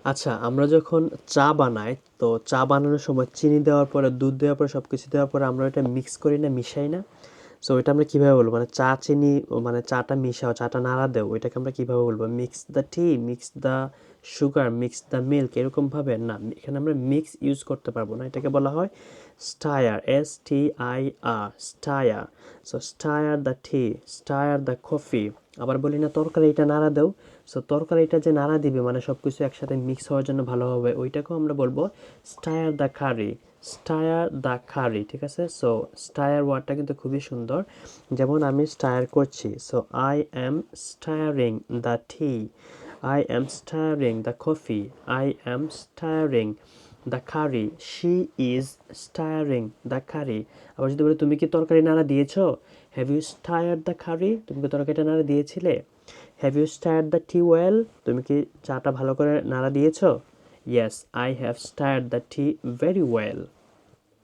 আচ্ছা, আমরা যখন চা বানাই, তো চা বানানোর সময় চিনি দেওয়ার পরে, দুধ দেওয়ার পরে, সব কিছু দেওয়ার পরে আমরা এটা মিক্স করি না, মিশাই না? সো এটা আমরা কিভাবে বলবো? মানে চা চিনি মানে চাটা মিশাও, চাটা নাড়া দেও, ওইটাকে আমরা কিভাবে বলবো? Mix the T, mix the sugar, mix the milk, এরকম ভাবে না। এখানে আমরা মিক্স ইউজ করতে পারবো না, এটাকে বলা হয় stir, STIR, stir. So stir the T, stir the coffee. আবার বলি না তরকারিটা নাড়া দেও। সো তরকারিটা যে নাড়া দিবে মানে সব কিছু একসাথে মিক্স হওয়ার জন্য ভালো হবে, ওইটাকেও আমরা বলবো stir the curry, stir the curry, ঠিক আছে? সো স্টায়ার ওয়ার্ডটা কিন্তু খুবই সুন্দর। যেমন আমি স্টায়ার করছি, so I am stirring the tea, I am stirring the coffee, I am stirring the curry, she is stirring the curry. আবার যদি বলি তুমি কি তরকারি নাড়া দিয়েছো, have you stirred the curry, তুমি কি তরকারিটা নাড়া দিয়েছিলে? Have you stirred the tea well, তুমি কি চাটা ভালো করে নাড়া দিয়েছো? Yes, I have stirred the tea very well.